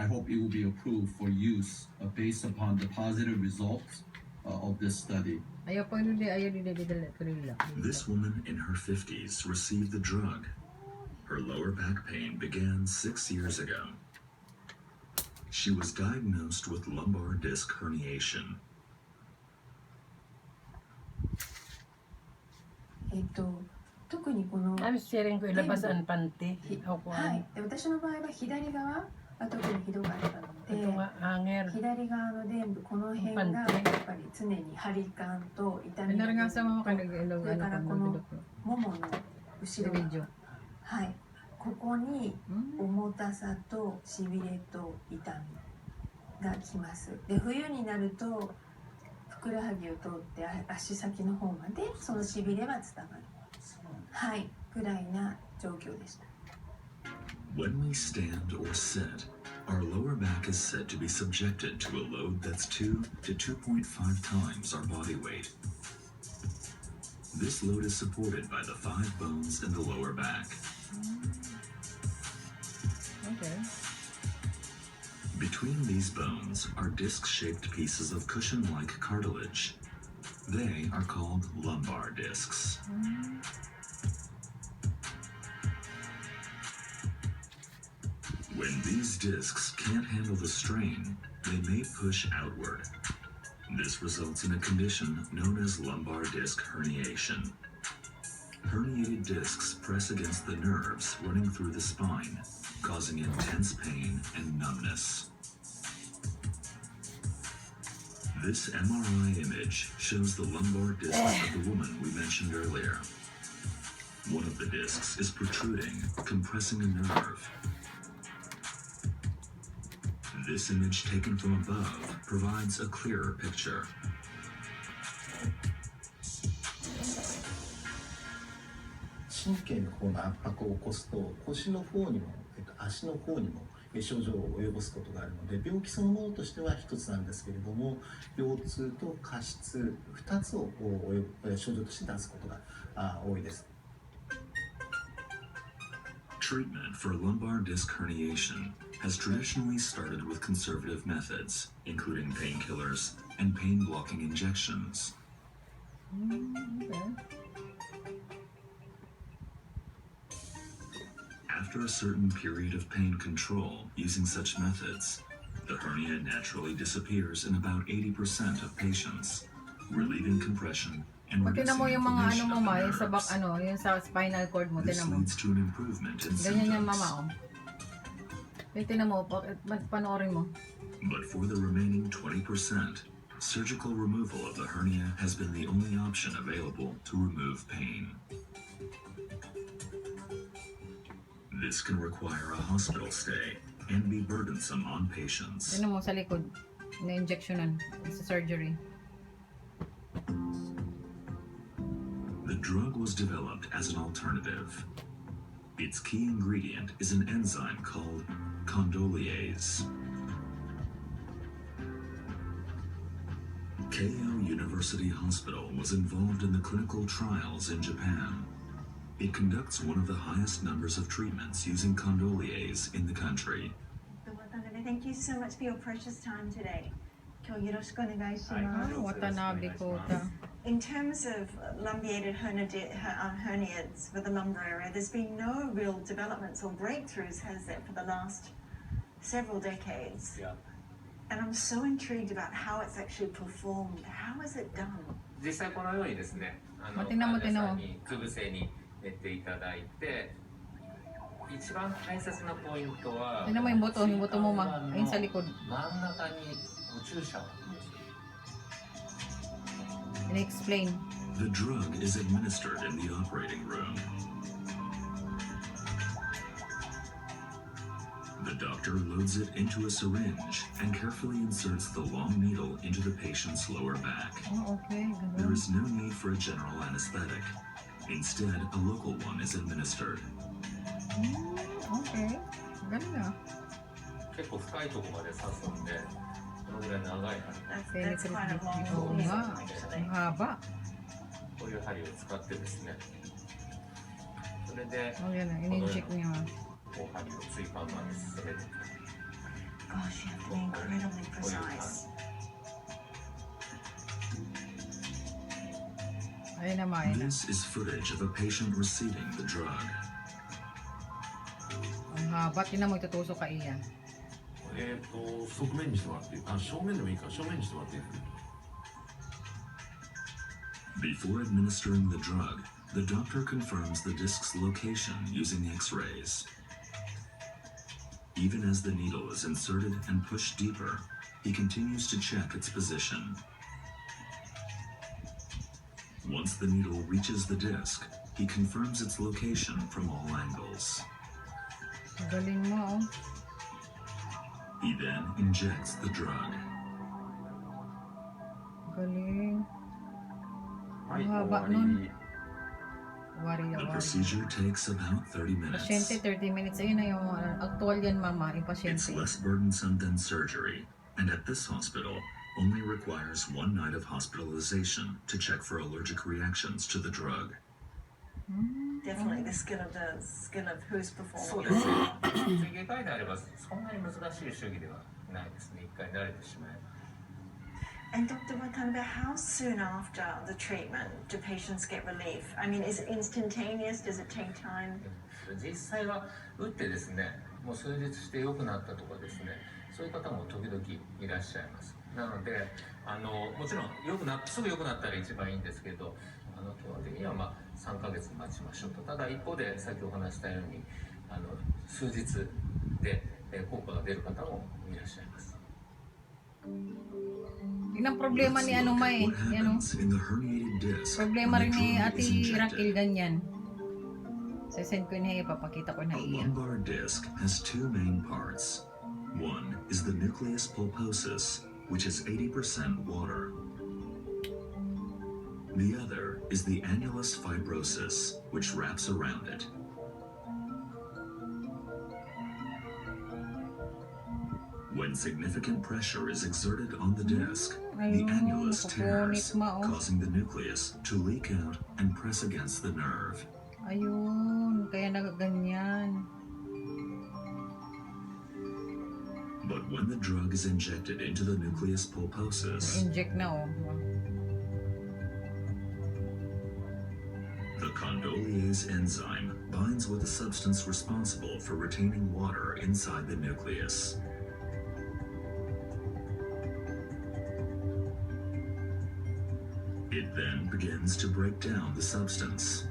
I hope it will be approved for use based upon the positive results of this study. This woman in her 50s received the drug. Her lower back pain began 6 years ago. She was diagnosed with lumbar disc herniation. 特にこの I'm sharing ko ilabas ang panty. はい、で私の場合は左側が特にひどかったので、左側の臀部この辺がやっぱり常に張り感と痛みが出ると、それからこのももの後ろ側、はい、ここに重たさとしびれと痛みがきます。で冬になるとふくらはぎを通って足先の方までそのしびれは伝わる、はい、ぐらいな状況でした。When we stand or sit, our lower back is said to be subjected to a load that's 2 to 2.5 times our body weight. This load is supported by the 5 bones in the lower back. Okay. Between these bones are disc-shaped pieces of cushion-like cartilage. They are called lumbar discs. When these discs can't handle the strain, they may push outward. This results in a condition known as lumbar disc herniation. Herniated discs press against the nerves running through the spine, causing intense pain and numbness. This MRI image shows the lumbar discs of the woman we mentioned earlier. One of the discs is protruding, compressing a nerve. This image taken from above provides a clearer picture. 神経の方の圧迫を起こすと腰の方にも、足の方にも症状を及ぼすことがあるので、病気そのものとしては一つなんですけれども、腰痛と過失2つを症状として出すことが多いです。Treatment for lumbar disc herniation has traditionally started with conservative methods, including painkillers and pain-blocking injections. After a certain period of pain control using such methods, the hernia naturally disappears in about 80% of patients, relieving compression and reducing inflammation of the nerves. This leads to an improvement in symptoms. But for the remaining 20%, surgical removal of the hernia has been the only option available to remove pain. This can require a hospital stay and be burdensome on patients. Ano mo sa likod? Na-injectionan sa surgery. The drug was developed as an alternative. Its key ingredient is an enzyme called condolease. Keio University Hospital was involved in the clinical trials in Japan. It conducts one of the highest numbers of treatments using condolease in the country. Thank you so much for your precious time today. In terms of lumbated hernias for the lumbar area, there's been no real developments or breakthroughs, has there, for the last several decades? Yeah. And I'm so intrigued about how it's actually performed. How is it done? 実際このようにですね、患者さんにうつ伏せに寝ていただいて、一番大切なポイントは、Tingnan mo yung buto mo ayun sa likod. 真ん中にお注射を。And explain. The drug is administered in the operating room. The doctor loads it into a syringe and carefully inserts the long needle into the patient's lower back. Oh, okay. There is no need for a general anesthetic. Instead, a local one is administered. Okay. Galing ah. 結構深いところまで刺すんで、このぐらい長い針。 That's quite a long Oo piece, nga. actually. Ang haba. こういう針を使ってですね。それで、 Oh, yan ah. In-inject niya. こう針を椎間板に進める。Gosh, you have to be incredibly precise. Ayun naman. This is footage of a patient receiving the drug. Ang haba, tinan mo itutusok ka iya. 側面にしてもらっていい？正面でもいいから正面にしてもらっていい？ Before administering the drug, the doctor confirms the disc's location using X-rays. Even as the needle is inserted and pushed deeper, he continues to check its position. Once the needle reaches the disc, he confirms its location from all angles. Galing mo, oh. He then injects the drug. Galing. はい、 Ang haba 終わ nun. り。 Wari The na wari. procedure takes about 30 Pasyente, minutes. 30 minutes. Ayun na yung actual yan, mama. Yung It's pasyente. less burdensome than surgery, and at this hospital, only requires 1 night of hospitalization to check for allergic reactions to the drug. Definitely the skill of who's そう performing. ですね。水外科医であればそんなに難しい手技ではないですね。一回慣れてしまえば。 And Dr. Watanabe, how soon after the treatment do patients get relief? I mean, is it instantaneous? Does it take time? 実際は打ってですね、もう数日して良くなったとかですね、そういう方も時々いらっしゃいます。なので、もちろんすぐ良くなったら一番いいんですけど、基本的には3ヶ月待ちましょうと。ただ一方で先ほどお話したように、数日で効果が出る方もいらっしゃいます。 Yun ang problema Let's ni ano look ma at eh. what Yan, oh. happens in the herniated disc Problema when rin the ni drug Ate is injected. Raquel ganyan. Send ko na iya, papakita ko na A iya. lumbar disc has 2 main parts. One is the nucleus pulposus, which is 80% water. The other is the annulus fibrosus, which wraps around it. When significant pressure is exerted on the disc, the annulus tears, causing the nucleus to leak out and press against the nerve. Ayun, kaya nagaganyan. But when the drug is injected into the nucleus pulposus, Inject na, oh. the condoliase enzyme binds with the substance responsible for retaining water inside the nucleus. It then begins to break down the substance.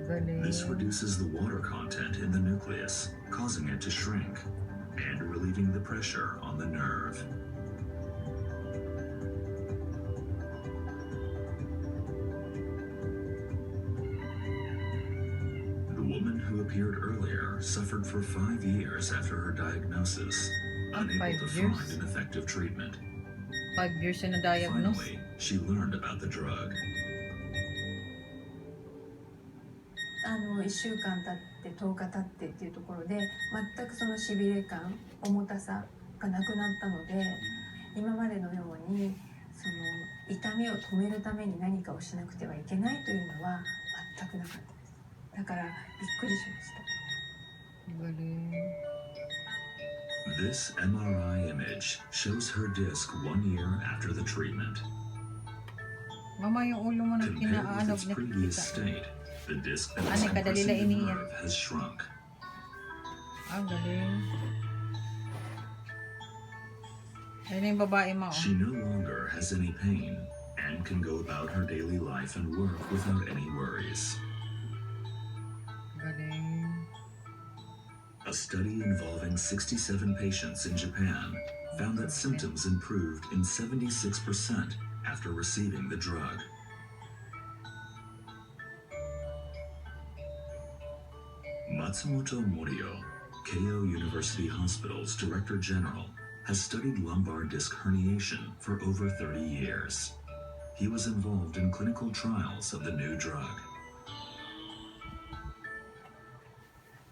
Galing. This reduces the water content in the nucleus, causing it to shrink, and relieving the pressure on the nerve. The woman who appeared earlier suffered for 5 years after her diagnosis, unable 5 to years? find an effective treatment. 5 years na na-diagnose. Finally, she learned about the drug. 1週間経って10日経ってっていうところで全くそのしびれ感重たさがなくなったので今までのようにその痛みを止めるために何かをしなくてはいけないというのは全くなかったですだからびっくりしました Galing. This MRI image shows her disc 1 year after the treatment. Mama, yung ulo mo na Compared with kinaanog its na previous kita. state, the disc that Ano, was kadali compressing the iniiyak. nerve has shrunk. Ah, galing. Ayun na yung babae mo, oh. She no longer has any pain and can go about her daily life and work without any worries. Galing. A study involving 67 patients in Japan found that symptoms improved in 76% after receiving the drug. Matsumoto Morio, Keio University Hospital's Director General, has studied lumbar disc herniation for over 30 years. He was involved in clinical trials of the new drug.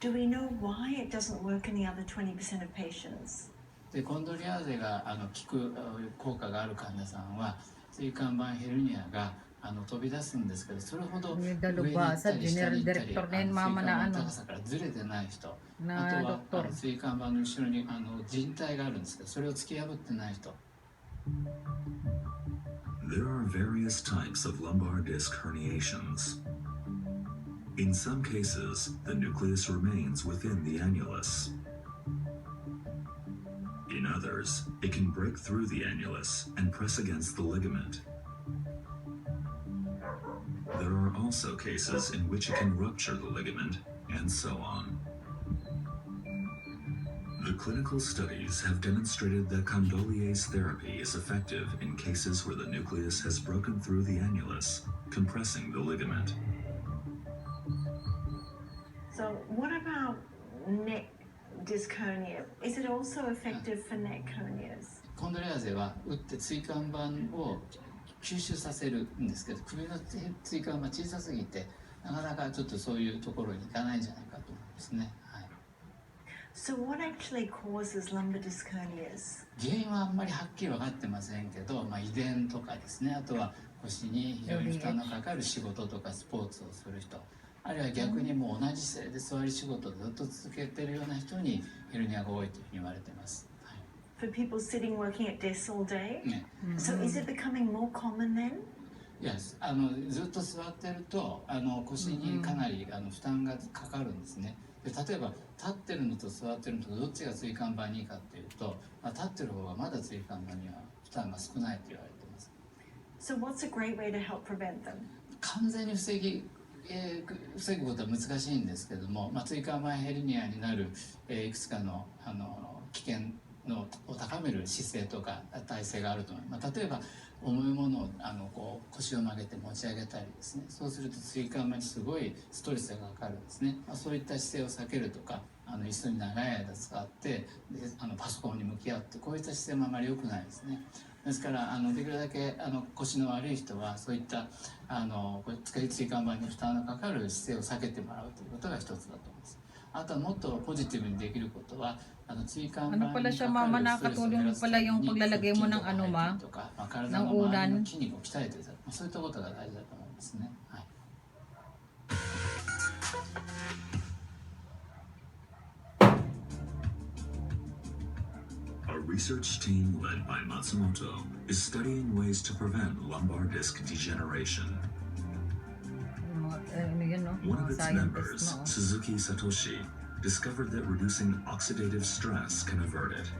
Do we know why it doesn't work in the other 20% of patients? でコンドリアーゼが効く効果がある患者さんは椎間板ヘルニアが飛び出すんですけど、それほど May 上に行 dalubhasa, ったり下 general に行ったり、 director na 椎 yun, 間 mama 板 na の ano, 高さからずれてない人、あと na は doktor. 椎間板の後ろに靭帯があるんですけど、それを突き破ってない人。 There are various types of lumbar disc herniations. In some cases, the nucleus remains within the annulus. In others, it can break through the annulus and press against the ligament. There are also cases in which it can rupture the ligament, and so on. The clinical studies have demonstrated that Condolier's therapy is effective in cases where the nucleus has broken through the annulus, compressing the ligament. So what about neck disc hernia? Is it also effective for neck hernias? コンドレアゼは打って椎間板を吸収させるんですけど、首の椎間板小さすぎてなかなかちょっとそういうところに行かないんじゃないかと思いますね。はい、So what actually causes lumbar disc hernias? 原因はあんまりはっきり分かってませんけど、遺伝とかですね、あとは腰に非常に負担のかかる仕事とかスポーツをする人、あるいは逆にもう同じ姿勢で座り仕事をずっと続けているような人にヘルニアが多いというふうに言われています。はい、 For people sitting working at desks all day? ね、 So is it becoming more common then? いや、ずっと座ってると腰にかなり負担がかかるんですね。で例えば立ってるのと座ってるのとどっちが椎間板にいいかっていうと、立ってる方がまだ椎間板には負担が少ないと言われています。 So what's a great way to help prevent them? 完全に防ぐことは難しいんですけども、椎間板ヘルニアになるいくつかの危険を高める姿勢とか体勢があると思います。例えば重いものをこう腰を曲げて持ち上げたりですね、そうすると椎間板にすごいストレスがかかるんですね。そういった姿勢を避けるとか、椅子に長い間使ってでパソコンに向き合って、こういった姿勢もあまり良くないですね。ですからできるだけ腰の悪い人はそういった椎間板に負担のかかる姿勢を避けてもらうということが一つだと思います。あとはもっとポジティブにできることは椎間板 Ano pala に siya か mama, かるストレスを減ら nakatulong すた pala め yung に paglalagay mo ng 腹筋 ano とか ma, 背筋とか体 ng の周り unan. の筋肉を鍛えていただく、そういったことが大事だと思いますね。はい、 A research team led by Matsumoto is studying ways to prevent lumbar disc degeneration. Ano yun, no? One of Mga its scientist members, na, oh. Suzuki Satoshi, discovered that reducing oxidative stress can avert it.